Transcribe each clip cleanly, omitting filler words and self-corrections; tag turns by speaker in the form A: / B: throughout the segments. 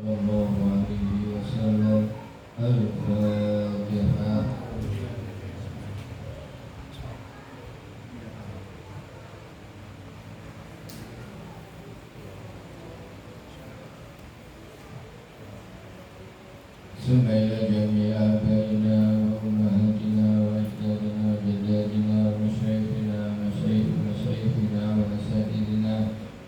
A: الله عليه وسلم. الفاتحة. ثم إلى جميع آبائنا وأمهاتنا وأجدادنا وجداتنا ومشايخنا ومشايخ مشايخنا وأساتذتنا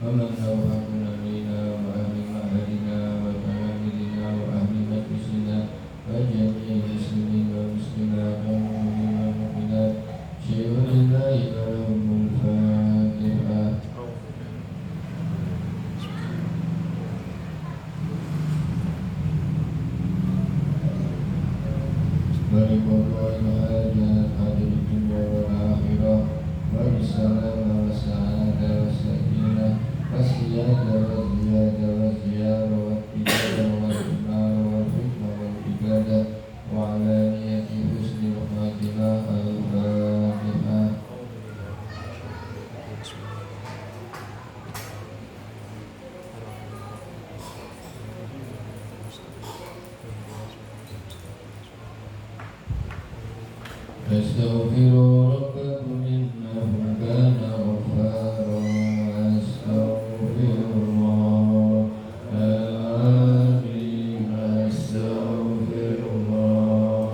A: ومن أوفقنا إلينا وأهل معهدنا وتلاميذنا وأهل مجلسنا وجميع المسلمين والمسلمات والمؤمنين والمؤمنات. شيء لله ولهم الفاتحة. ولقضاء الحاجات حاجة الدنيا والآخرة والسلامة والسعادة والسكينة والسيادة والزيادة والزيارة والتجارة والإمارة والحكمة والعبادة وعلانية حسن الخاتمة. الفاتحة. استغفروا ربكم إنه كان غفارا. أستغفر الله العظيم. أستغفر الله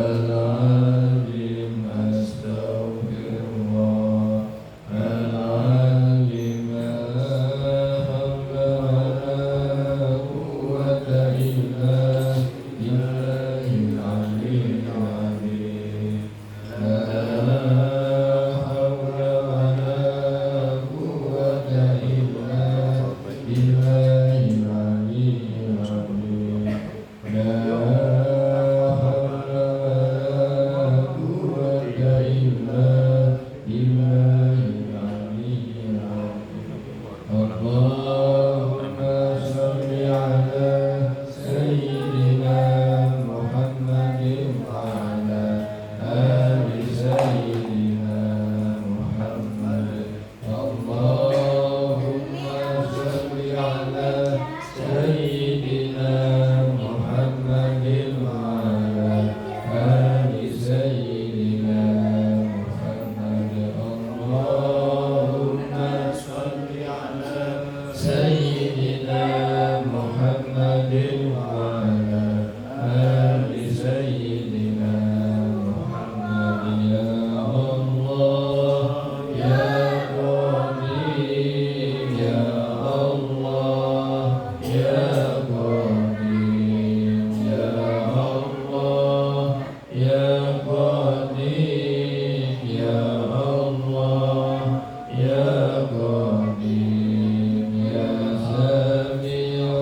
A: العظيم. أستغفر الله العظيم. لا حول ولا قوة إلا بالله العلي العظيم. لا حول ولا قوة إلا بالله العلي العظيم. لا حول ولا قوة إلا بالله العلي العظيم. اللهم صل على سيدنا محمد وعلى آل سيدنا محمد. اللهم صل على سيدنا محمد وعلى آل سيدنا محمد. اللهم صل على سيدنا محمد وعلى آل سيدنا محمد. يا الله يا قدير يا الله يا قدير يا الله يا قدير يا الله يا قدير يا سميع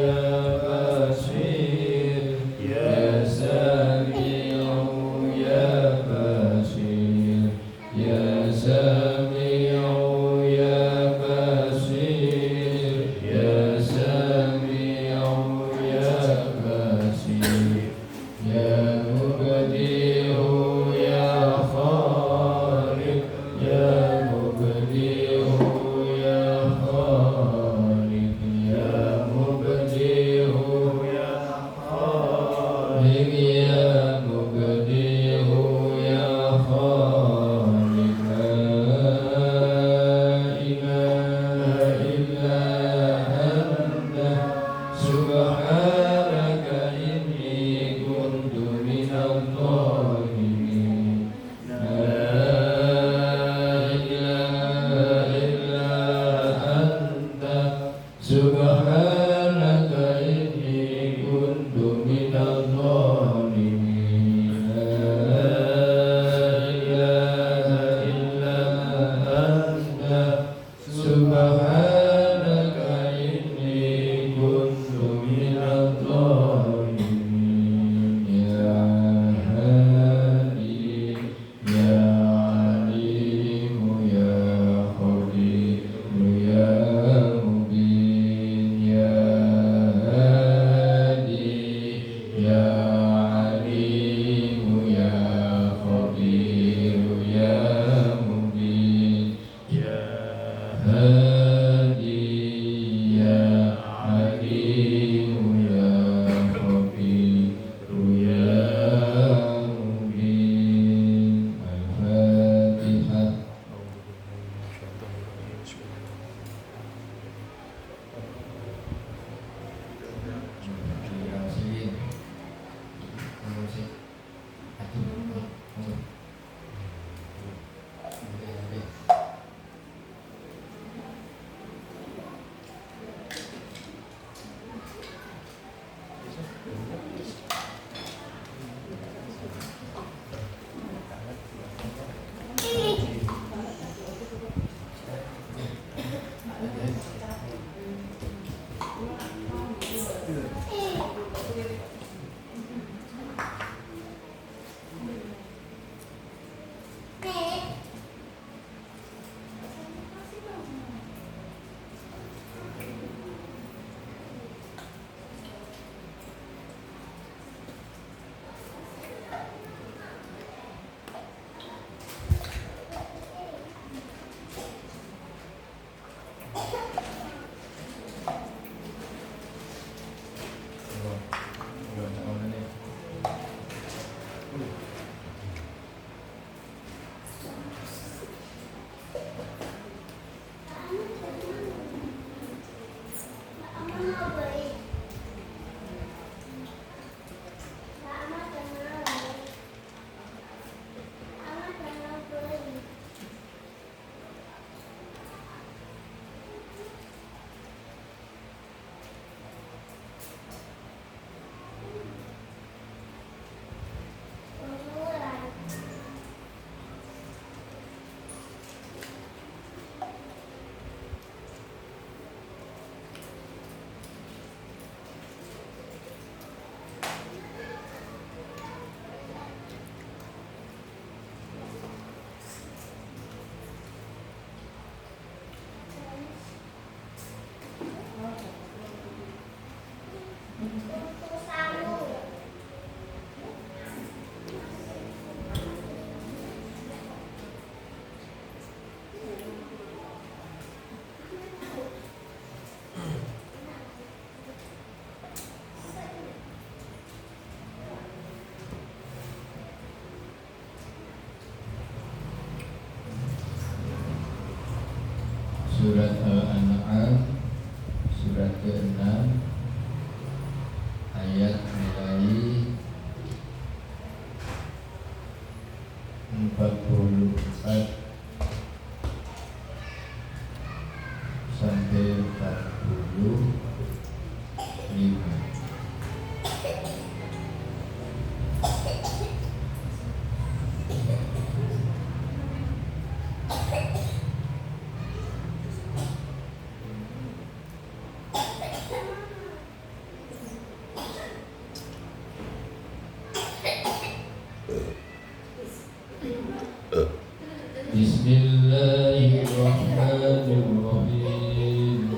A: يا بصير يا سميع يا بصير يا سميع يا بصير يا سميع يا بصير يا مبدئ يا خالق يا مبدئ يا خالق يا مبدئ يا خالق يا مبدئ يا خالق. لا إله إلا أنت سبحانك إني كنت من الظالمين. لا إله إلا أنت سبحانك إني كنت من الظالمين. لا إله إلا أنت سبحانك إني كنت من الظالمين. يا هادي يا عليم يا خبير يا مبين. يا هادي يا عليم يا خبير يا مبين. يا هادي يا عليم Surat Al-An'am surat ke-6 ayat mulai 44 sampai 45. Bismillahirrahmanirrahim.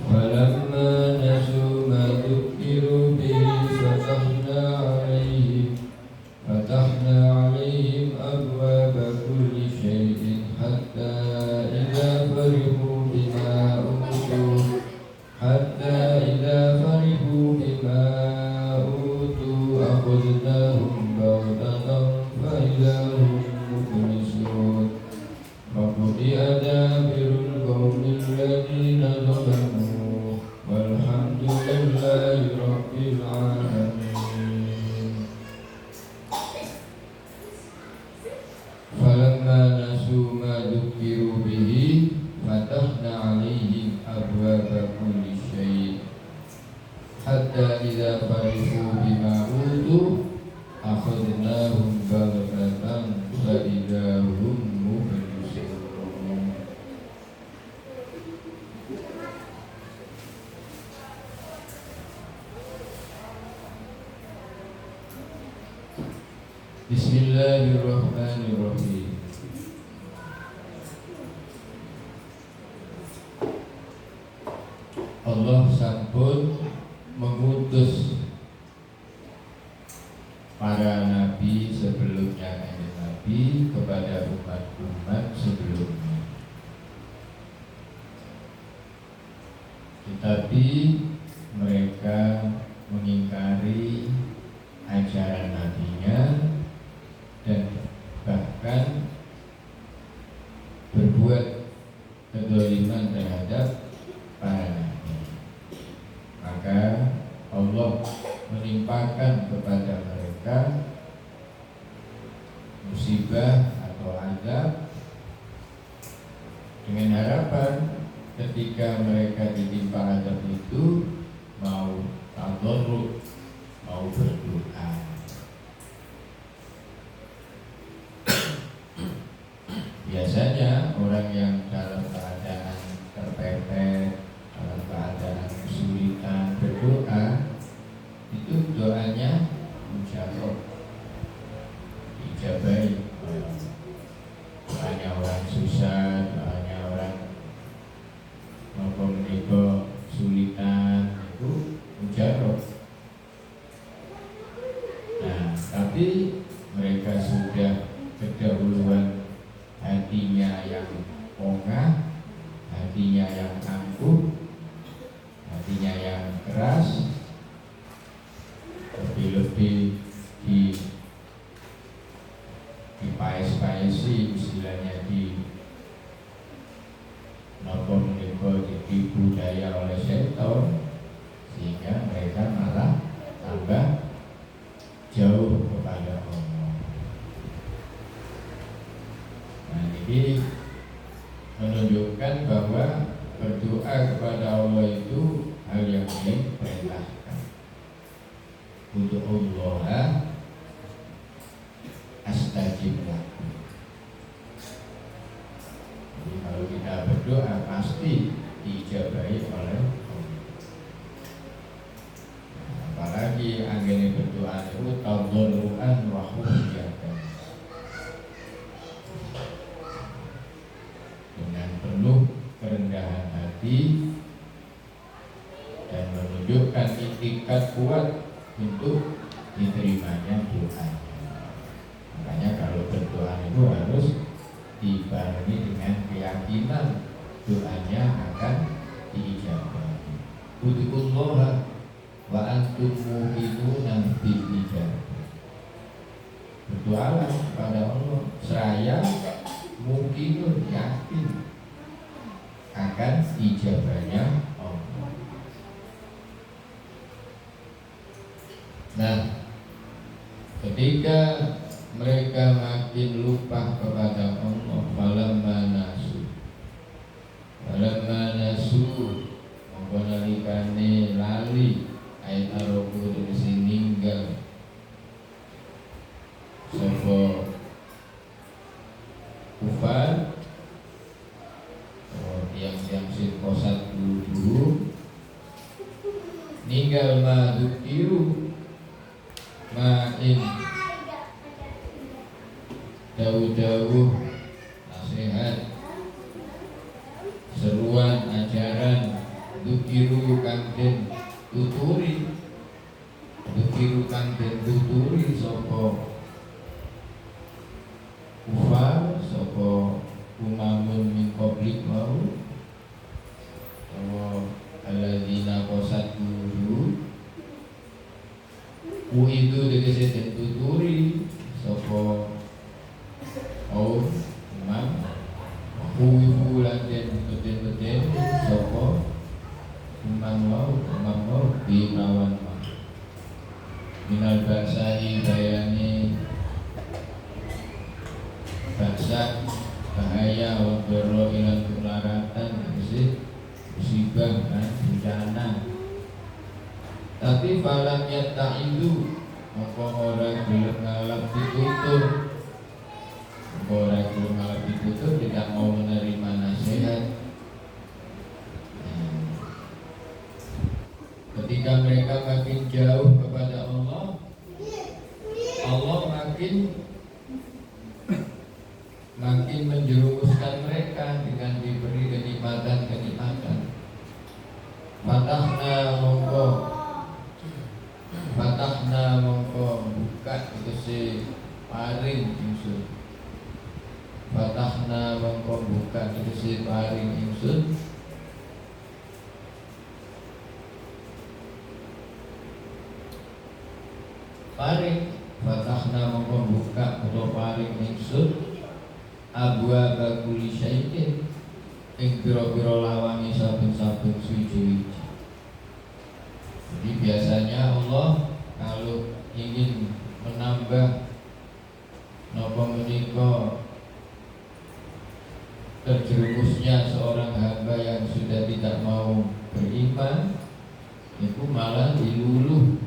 A: Falamma nasu ma dzukiru bihi fatahna 'alaihim abwaaba kulli syai'in hatta idza farihu bima utu akhadnahum baghtatan fa idza hum mublisun. Faqudi adabirul qawmil ladina zalamu walhamdulillahi rabbil alamin. Falamma nasu ma dzukiru bihi fatahna 'alaihim abwaaba kulli syai' hatta idza farihu bima utu akhadnahum baghtatan fa idza hum mublisun. Bismillahirrahmanirrahim. Allah sampun mengutus para nabi sebelumnya, nabi kepada umat-umat sebelumnya, tetapi mereka mengingkari ajaran nabinya dan bahkan berbuat kedzaliman terhadap para nabi. Maka Allah menimpakan kepada mereka musibah atau azab dengan harapan ketika mereka ditimpa azab itu mau tadarruk, mau berdoa. Biasanya orang yang dalam keadaan terpepet, dalam keadaan menunjukkan bahwa berdoa kepada Allah itu hal yang diperintahkan. Untuk Allah astajib lakum. Jadi kalau kita berdoa pasti diijabahi oleh Allah. Apalagi anggene berdoa itu tadarruan wa khufyatan, dengan penuh kerendahan hati dan menunjukkan itikat kuat untuk diterimanya doa. Makanya kalau berdoa itu harus dibarengi dengan keyakinan doanya akan diijabahi. Ud'ullaha wa antum muqinuna bil ijabah. Berdoalah kepada Allah seraya muqinun, yakin akan ijabahnya Allah. Nah, ketika mereka makin lupa kepada Allah, falamma nasu mongko nalikane lali ayat aroku tegese ninggal sapa kufar yang sirkosat dulu ninggal madukiru ma'in dawuh-dawuh nasihat seruan ajaran dukiru kang den tuturi sapa kufar sapa umamun min qablik mau wa alladzina qasadu itu tegese den tuturi sapa imam kuwi lan den beten sapa imam mau di lawan minal baksai bayani baksa bahaya wabero ilan kelaratan musibah kan bencana. Tapi falam yatta'idu maka orang belum ngalap ditutup, tidak mau menerima nasihat. Ketika mereka makin jauh kepada Allah, Allah makin menjerumuskan mereka dengan diberi kenikmatan. Fatahna mongko buka tegese paring ingsun. Fatahna mongko buka tegese paring ingsun. Paring fatahna mongko buka atau paring ingsun abwaaba kulli syai'in ing pira-pira lawange saben-saben suci-suci. Jadi biasanya Allah kalau ingin menambah napa menika terjerumusnya seorang hamba yang sudah tidak mau beriman, itu malah diluluh,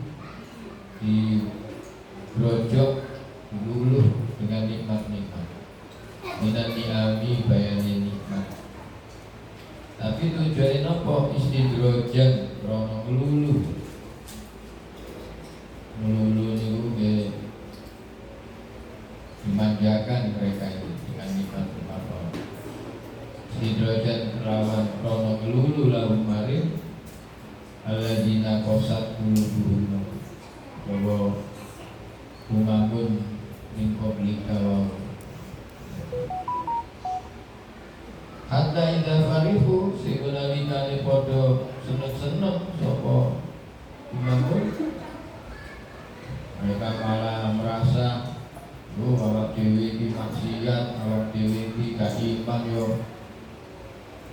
A: digrojok, diluluh dengan nikmat-nikmat. Minan ni'ami bayani nikmat. Tapi tujuannya napa? Istidrojan krono ngelulu niku nggih dimanjakan mereka itu dengan nikmat apa. Istidrojan kelawan krono ngelulu lahum maring alladzina qasat qulubuhum bahwa umamun min qablika wa hatta idza farihu sikunalikane padha seneng-seneng sapa imamun, mereka malah merasa awak dhewe iki maksiat, awak dhewe iki gak iman yo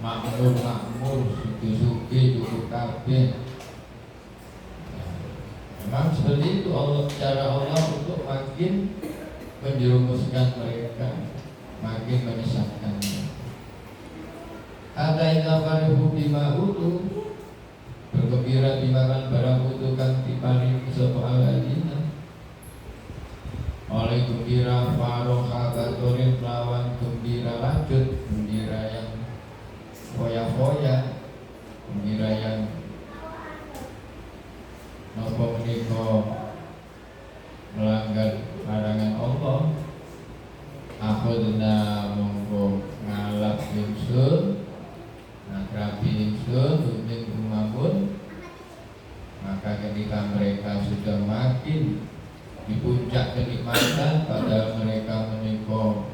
A: makmur suki cukup kabeh. Memang seperti itu cara Allah untuk makin menjerumuskan mereka, makin menyesatkan. Hatta idza farihu bima utu, bergembira dimakan barang utu kang diparingi sapa alladzina. Oleh gembira faroha batorin lawan gembira lanjut, gembira yang foya-foya, gembira yang nopo menika melanggar larangan Allah. Akhudna mongko ngalap ingsun, nakrabi ingsun umin umamun. Maka ketika mereka sudah makin di puncak kenikmatan, padahal mereka menika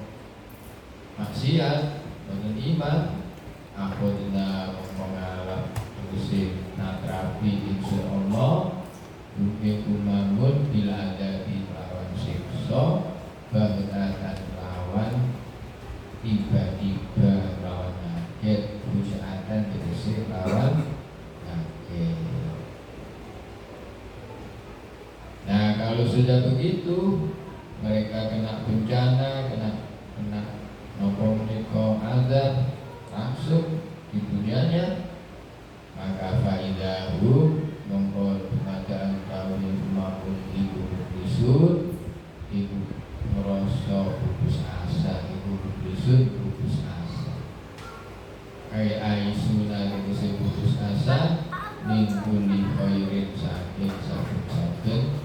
A: maksiat dan iman, akhudna mongko ngalap ingsun, nakrabi ingsun Allah umin umamun bila ada di lawan siksa, bagatan lawan tiba-tiba, lawan kaget, hujatan tegese lawan kaget. Nah, kalau sudah begitu mereka kena bencana, kena nopo menika azab langsung di dunianya, maka faidahu mongko keadaan kaum maupun ibu bisun ibu merasa putus asa, ibu bisun putus asa. Kayak Aisyuna itu putus asa mingkuli khairin saking saking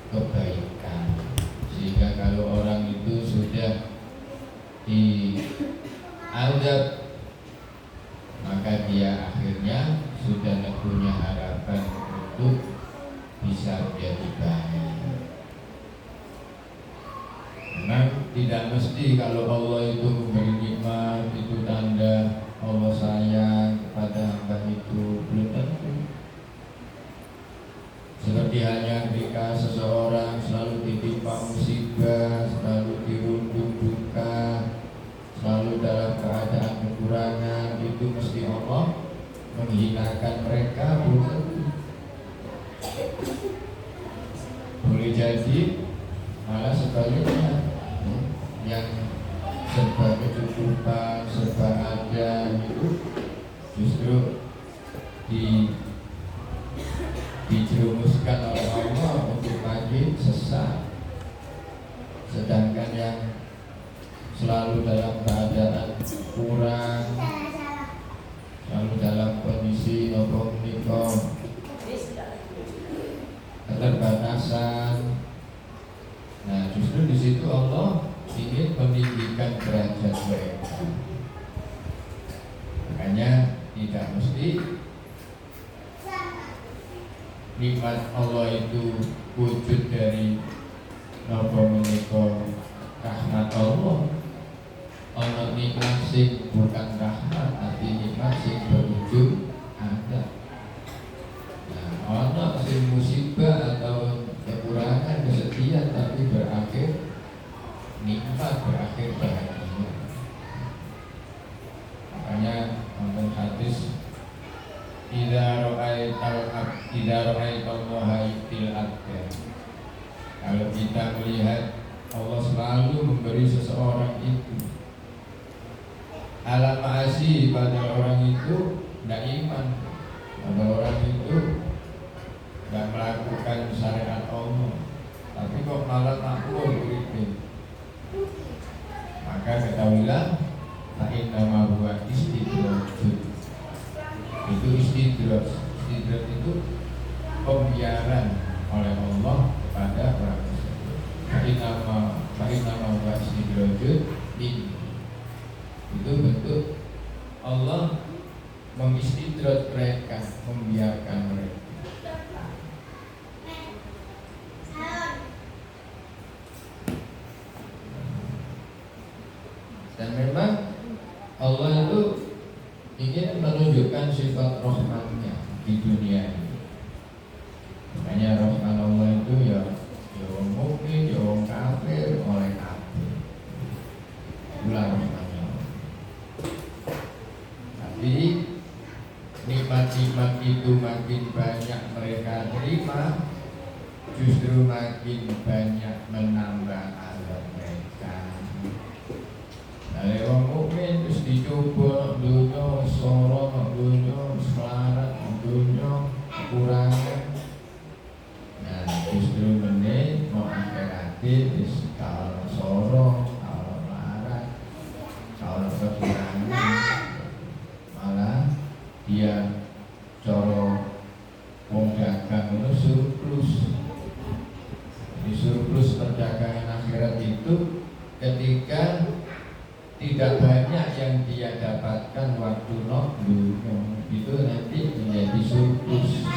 A: kebaikan. Sehingga kalau orang itu sudah diazab, maka dia akhirnya sudah punya harapan untuk bisa menjadi baik. Memang tidak mesti kalau Allah itu memberi nikmat itu tanda Allah sayang kepada hamba itu, belum tentu. Seperti halnya ketika seseorang selalu ditimpa musibah, selalu dirundung duka, selalu dalam keadaan kekurangan, itu mesti Allah menghinakan mereka, belum tentu. Boleh jadi malah sebaliknya, yang serba kecukupan, serba ada itu justru dijerumuskan oleh Allah untuk makin sesat. Sedangkan yang selalu dalam keadaan kurang, selalu dalam kondisi nopo menika keterbatasan, nah justru di situ Allah ingin meninggikan derajat mereka. Makanya tidak mesti nikmat Allah itu wujud dari nopo menika rahmat Allah. Ono nikmat sing bukan rahmat, tapi nikmat sing berujung ada. Nah, ono sing musibah atau kekurangan, kesedihan, tapi berakhir nikmat, berakhir bahagia. Makanya nonton hadis Idza ra'aitallaha yu'til abda. Kalau kita melihat Allah selalu memberi seseorang itu alam ma'asi pada orang itu tidak iman, pada orang itu tidak melakukan syariat Allah, tapi kok malah makmur begitu, maka ketahuilah fa'inna huwa istidrajun. Itu istidraj. Istidraj itu pembiaran oleh Allah kepada orang tersebut. Fa'inna huwa istidrajun. Itu bentuk Allah mengistidrat mereka, membiarkan mereka. Dan memang Allah itu ingin menunjukkan sifat rahmatnya di dunia ini. Makanya rahmat Allah itu ya orang mukmin, ya orang kafir, oleh kafir. Itulah rahmatnya. Tapi nikmat-nikmat itu makin banyak mereka terima, justru makin banyak menambah azab mereka. Dari wong mukmin terus dicoba dunia sorong dunia selarat dunia kekurangan. Nah justru menit mau akhirati terus kalau sorong kalau larat kalau kekurangan malah dia coro wong dagang itu surplus. Di surplus perdagangan akhirat itu ketika tidak banyak yang dia dapatkan waktu dunia itu nanti menjadi surplus.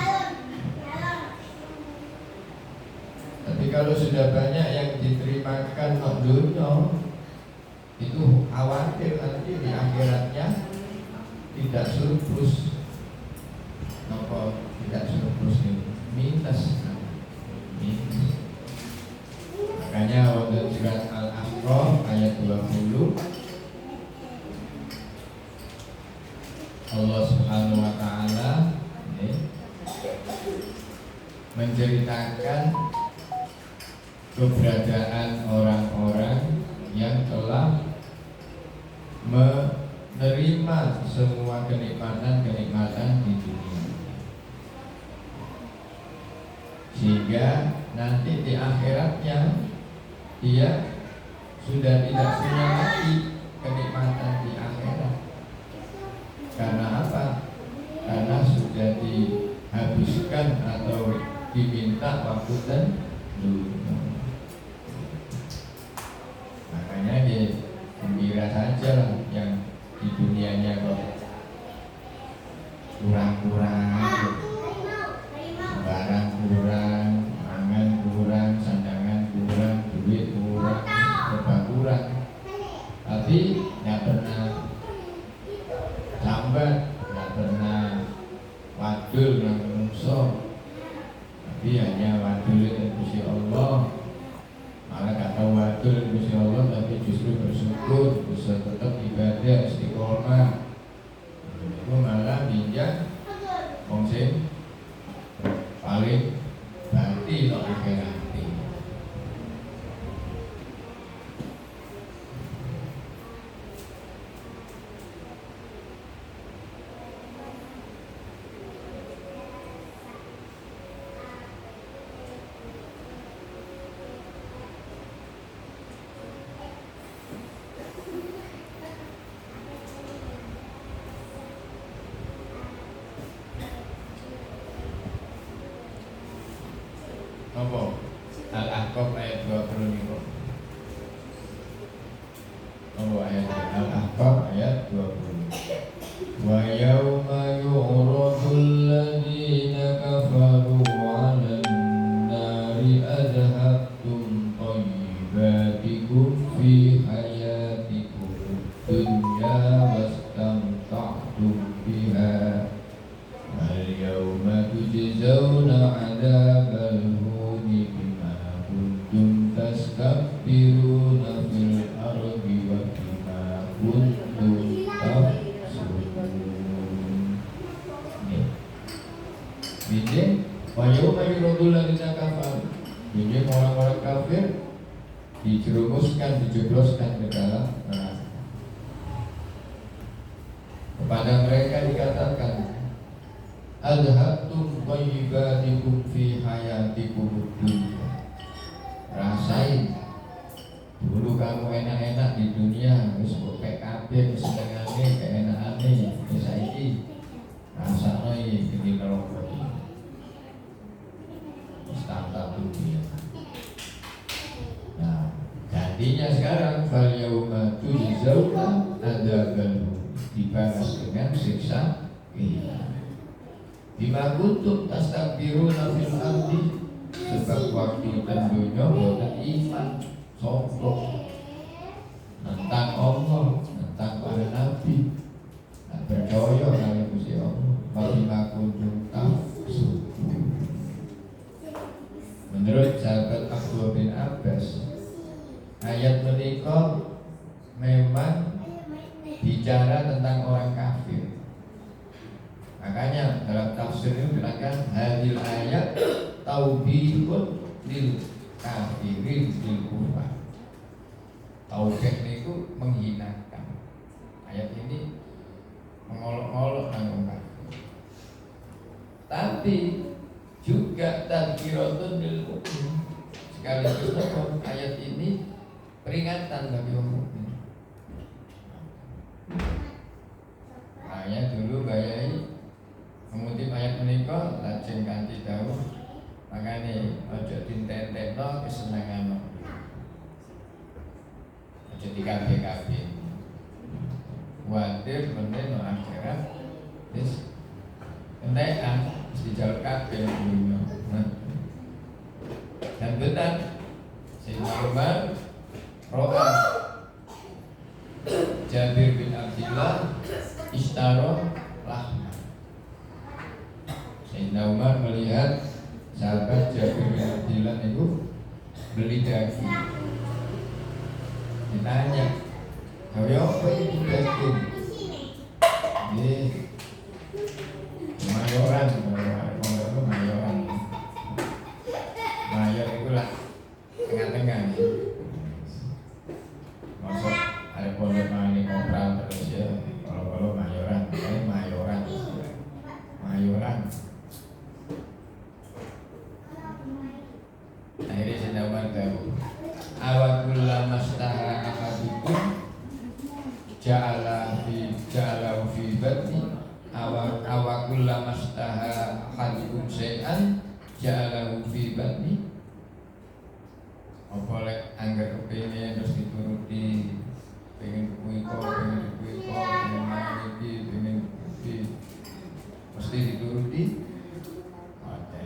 A: Tapi kalau sudah banyak yang diterimakan dunia itu khawatir nanti di akhiratnya tidak surplus. Kenapa tidak surplus ini? Minus. Makanya waktu surat Al-A'raf ayat 20 Allah Subhanahu wa taala menceritakan keberadaan orang-orang yang telah menerima semua kenikmatan-kenikmatan di dunia, sehingga nanti di akhiratnya dia sudah tidak punya lagi kenikmatan di akhirat. Karena apa? Karena sudah dihabiskan atau diminta waktu dan dunia. Makanya dia gembira saja lah yang di dunianya kok kurang-kurang, barang kurang, pangan kurang, sandangan kurang, duit kurang, serba kurang. Tapi nggak pernah sambat, nggak pernah wadul yang menungso. Tapi hanya wadul itu Gusti Allah. Malah gak tahu wadul itu Gusti Allah, tapi justru bersyukur bisa tetap ibadah istiqomah. Itu malah bijak wong sing paling berarti kok akhirat. Apa? Al-Ahqaf ayat 20 niku. Apa ayat Al-Ahqaf ayat 20. Wa yauma yu'radul ladzina kafaru 'alan nari adhabtum thayyibatikum fi hayatikum dunya wastamta'tum biha wal yauma tujzauna 'adzabal tastakbiruna fil ardi wa bima kuntum tafsirun. Ini wa yawma yuradul ladzina kafaru. Ini orang-orang kafir dijerumuskan, dijebloskan ke dalam neraka. Kepada mereka dikatakan, adhabtum thayyibatikum fi hayatikum dunya. Rasain dulu kamu enak-enak di dunia, wis kok PKB senengane keenakane, wis saiki rasane iki neraka iki. Wis tata dunia. Nah, gantinya sekarang fal yauma tujzauna adzabal dibalas dengan siksa kehilangan. Bima kuntum tastakbiruna fil ardi, sebab waktu dan dunia buatan iman sombong tentang Allah, tentang para nabi, tak percaya kalau Gusti Allah. Bima kuntum tafsirun. Menurut sahabat Abdullah bin Abbas, ayat menika memang bicara tentang orang kafir. Makanya dalam tafsir ini bilangkan hadil ayat taubihun lil kafirin lil kufar. Taubih itu menghinakan. Ayat ini mengolok-olok nang kafir. Tapi juga tadkiratun lil mukmin. Sekaligus ayat ini peringatan bagi orang mukmin. Ayat dulu gayai mengutip ayat menika lajeng kanthi dawuh makane aja dintentekno kesenangan. Aja dikabeh-kabeh. Kuwatir menen no akhirat wis entekan mesti jaluk kabeh dunya. Dan benar Sayyidina Umar ro'a Jabir bin Abdullah istaro lahma. Sayyidina Umar melihat sahabat Jabir bin Abdullah itu beli daging. Ditanya, "Gawe apa ini daging?" Ini mayoran, mayoran. Mayor itulah tengah-tengah. Masuk ada pondok mani kopral terus ya. Kalau mayoran, ini mayoran. Akhirnya saya Umar tahu. Awakulla mastaha akadukum ja'ala fi batni awakulla mastaha akadukum syai'an ja'alahu fi batni. Apa lek anggar kepingin terus dituruti, pengen kuiko, pengen mandi, mesti dituruti. Oke.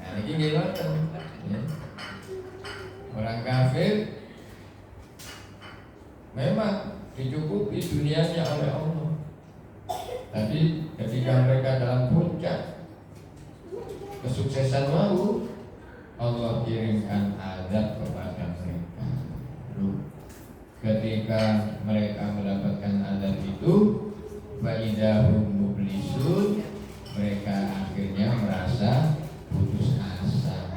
A: Nah ini gimana? Ya. Orang kafir memang dicukupi dunianya oleh Allah, tapi ketika mereka dalam puncak kesuksesan mau, Allah kirimkan azab kepada mereka. Ketika mereka mendapatkan azab itu, fa'idahum mublisun, mereka akhirnya merasa putus asa.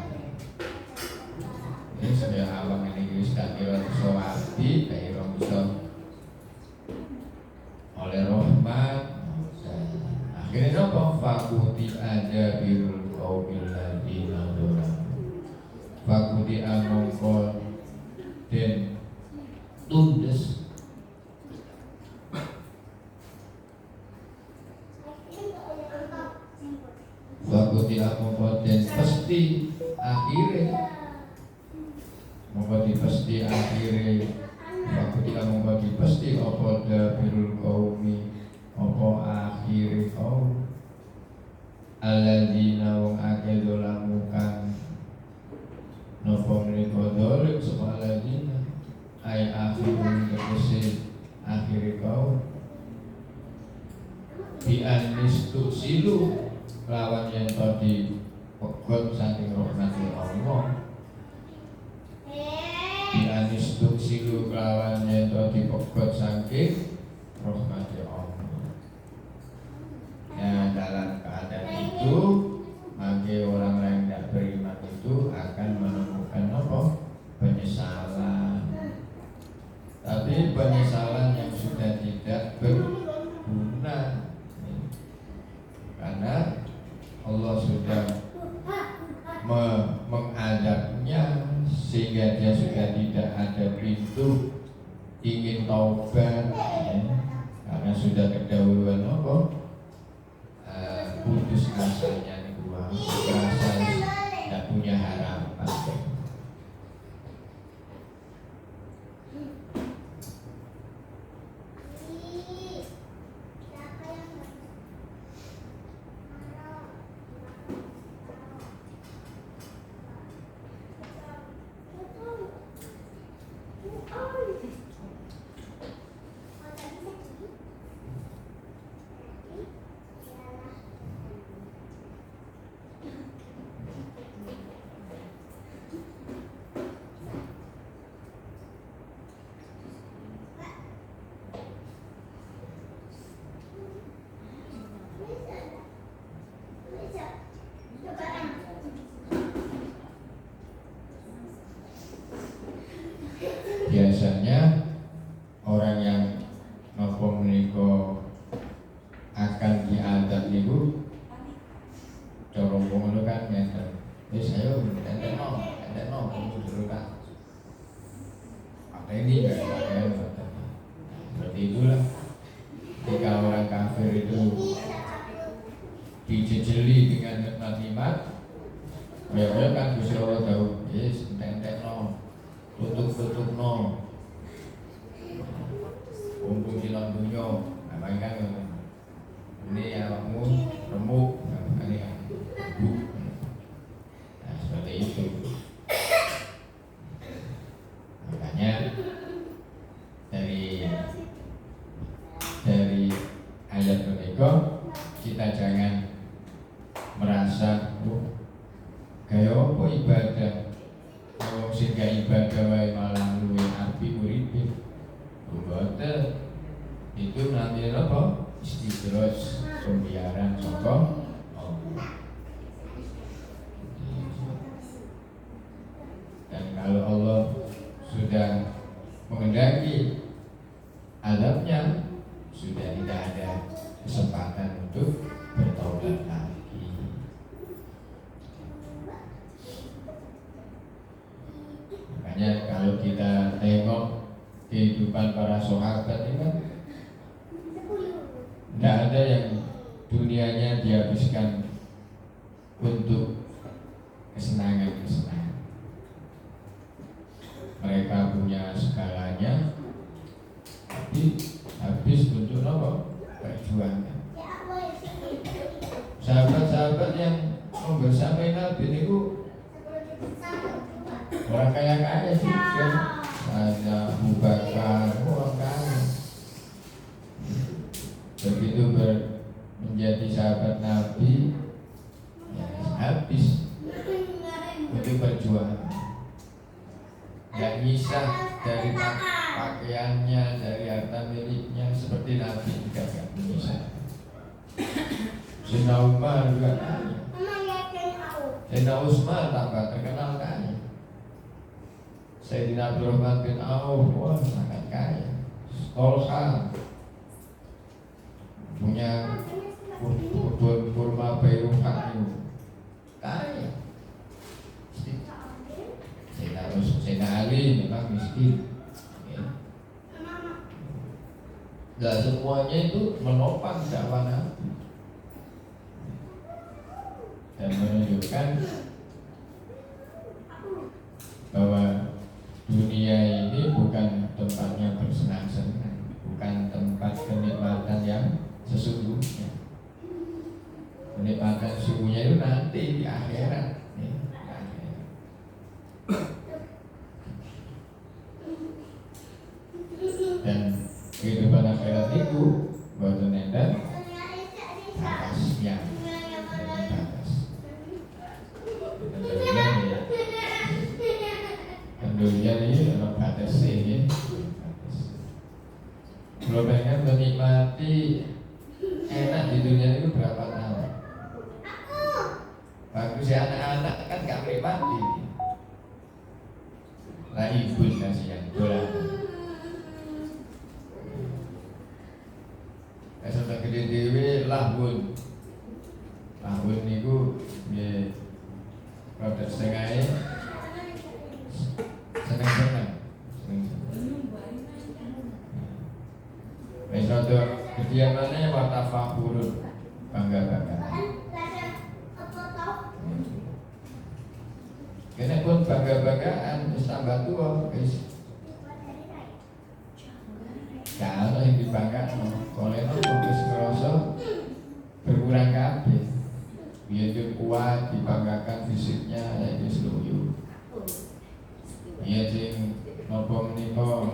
A: Ini sudah awam ini kita kira soabi, kira oleh rahmat. Akhirnya apa? Fakuti aja birul qaumil ladina dolam. Fakuti amongkol dan tundes. Fakuti amongkol dan pasti akhirnya. Mongko pasti akhirnya. Fakuti amongkol pasti apa birul qaumi. Apa akhir kau alladzina wong akeh dolamukan nopo mriko dolim sapa alladzina ay akhirun tegese akhir kau bi anistu silu lawan yang tadi pegot saking rahmati Allah bi anistu silu lawan yang tadi pegot saking rahmati Allah. Ya dalam keadaan itu maka orang yang tidak beriman itu akan menemukan apa? Penyesalan. Tapi penyesalan yang sudah tidak berguna, karena Allah sudah mengadabnya sehingga dia sudah tidak ada pintu ingin taubat, ya. Karena sudah kedahuluan apa? Putus asanya dua, rasa tidak punya harapan. saat itu corong ngono kan ngeten. Wis ayo entekno kamu dulu kan. Ini enggak pakai seperti itulah. Jika orang kafir itu dijejeli dengan nikmat-nikmat, ya kan Gusti Allah tahu, yes, entekno, tutup-tutupno, untung silang dunia, apa kan? Ini awakmu remuk, ini kan, nah seperti itu. Makanya dari ayat menika kita jangan merasa kaya apa ibadah, kalau sing gak ibadah wae malah luwih apik uripe. Mboten. Itu namanya apa? Istidros, pembiaran saka Allah. Dan kalau Allah sudah mengendaki adabnya, sudah tidak ada kesempatan untuk bertaubat lagi. Makanya kalau kita tengok kehidupan para sahabat ini kan tidak ada yang dunianya dihabiskan untuk kesenangan-kesenangan. Mereka punya segalanya, tapi habis untuk apa? Perjuangan. Sahabat-sahabat yang membersamai Nabi itu orang kaya-kaya juga. Ada Abu Bakar, orang kaya. Begitu menjadi sahabat Nabi, ya habis untuk perjuangan. Gak nyisah dari pakaiannya, dari harta miliknya, seperti Nabi juga gak nyisah. Sayyidina Umar juga kaya. Sayyidina Utsman tambah terkenal kaya. Sayyidina Abdurrahman bin Auf, wah sangat kaya. Tolha punya kebun kurma Bayruha itu kaya. Sayyidina Ali memang miskin. Dan semuanya itu menopang dakwah Nabi dan menunjukkan bahwa dunia ini bukan tempatnya bersenang-senang, bukan tempat kenikmatan yang sesungguhnya. Kenikmatan sesungguhnya itu nanti di akhirat. Dan kehidupan akhirat itu boten enten batasnya. Tentunya ini ada batasnya ya. Kalau pengen menikmati enak di dunia itu berapa tahun? Bagus ya anak-anak kan gak menikmati. Lah ibu kasihan dolan. Sampai gede dewe lahun niku nggih rada setengahé seneng-seneng. Wis rada gedean maneh watafahurun bangga-banggaan. Kene pun bangga-banggaan wis tambah tua wis. Kalau yang dibanggakan oleh wis ngerasa berkurang kabeh. Biar dia kuat, dibanggakan fisiknya, ya wis luyu. Iya sing nopo menika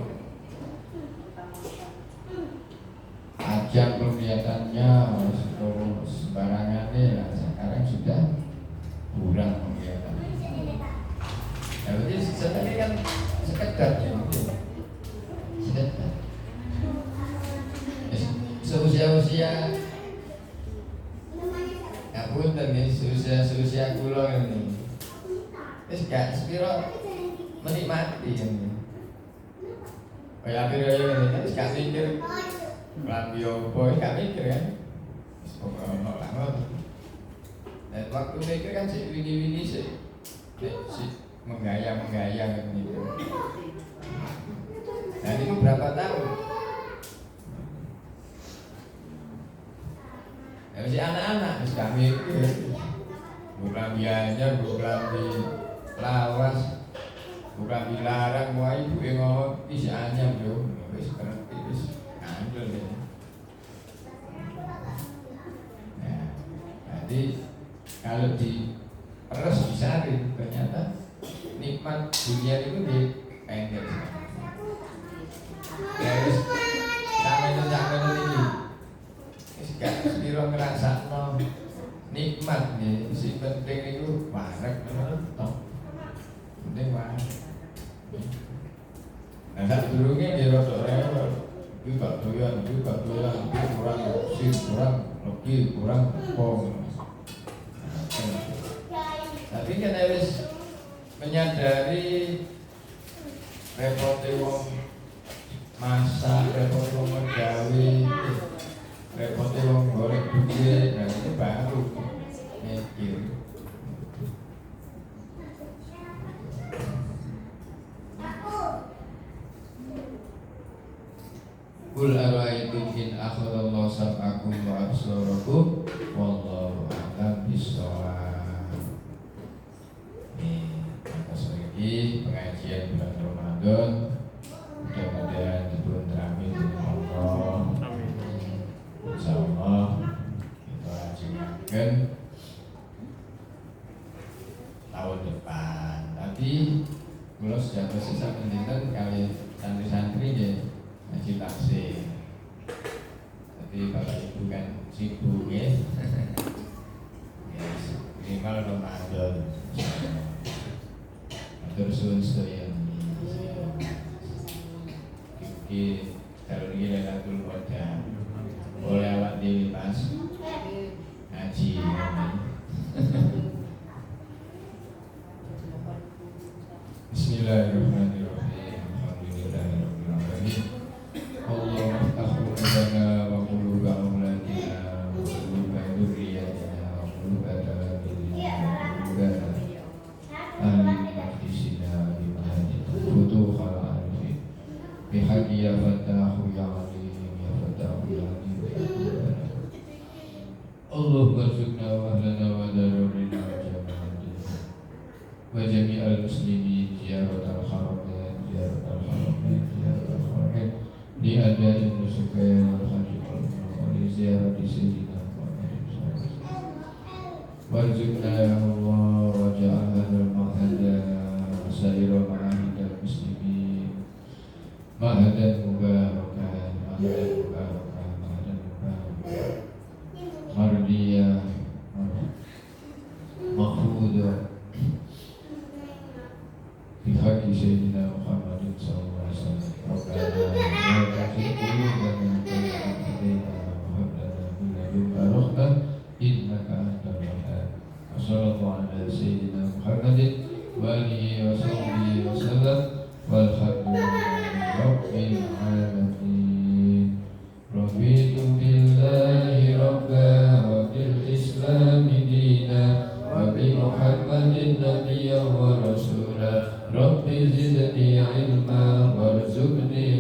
A: ajang penglihatannya sembarangan lah. Sekarang sudah kurang penglihatannya. Ya berarti sebenarnya kan sekedar gitu. Sekedar. Seusia-usia ngapunten nih, seusia kula ini wis gak sepiro menikmati ini. Kaya akhir-akhir ini wis gak mikir lambi opo, gak mikir kan. Wis pokoke ono lah. waktu mikir kan sih wingi-wingi sih menggaya gitu. Dan itu berapa tahun? Ya masih anak-anak, kami itu bukan biaya, bukan di lawas, bukan dilarang, wah ibu yang ngomong bisa anyam yo, wis ngerti wis andel ya. Nah, jadi kalau di peres disaring ternyata nikmat dunia itu di pendek. Ya wis sampai ini, wis gak sepiro ngrasakno nikmat nih, si penting itu warak menurut toh. Penting warak. Nah saat dulunya dia rodok rewel, itu gak doyan, itu kurang sih, kurang lebih, kurang pom. Tapi kan harus menyadari repotnya wong masak, repotnya wong gawe, repotnya wong goreng duit, nah itu baru mikir. Qul ara'aytum in akhadallahu sam'akum wa absarakum wallahu a'lam bis-shawab. Ini pengajian bulan Ramadan, mudah-mudahan dipun terami dengan Allah. Insyaallah kita ajukan tahun depan. Tapi kalau sudah tersisa pendidikan kali santri-santri ya ngaji taksir. Jadi bapak ibu kan sibuk ya. Ya minimal Ramadan. Terus sedaya iki kalau ini Lailatul Qadar boleh awak dhewe pas ngaji. Bismillahirrahmanirrahim. Alhamdulillahirabbil alamin. Allahu lana wa quluba auladina wa quluba dzurriyyatina wa quluba tabiina wa quluba bihaqi ya fatahu ya alim ya fatahu ya alim Allah warzuqna wa ahlana wa darurina wa jama'atina wa jami'al muslimin ziyaratal haramain ziyaratal haramain li adai nusukain wal hajji wal li ziyarati sayyidina Muhammadin sallallahu alaihi wasallam warzuqna ya Allah wa ja'al hadzal ma'hada saira ma'ahidal muslimin Mahadan mubarakan, mahadan mubarakan, mahadan mubarakan Mardiyah, mahfudah bihaqi Sayyidina Muhammadin sallallahu alaihi wasallam Rabbana la tuzigh qulubana ba'da idh hadaytana wa hab lana min ladunka rahmah innaka antal wahhab wa sallallahu ala Sayyidina Muhammadin wa alihi wa sahbihi wa sallam walhamdulillahi Rabbil alamin. Raditu billahi rabba wa bil islami dina wa bi Muhammadin nabiyyan wa rasula. Rabbi zidni ilma warzuqni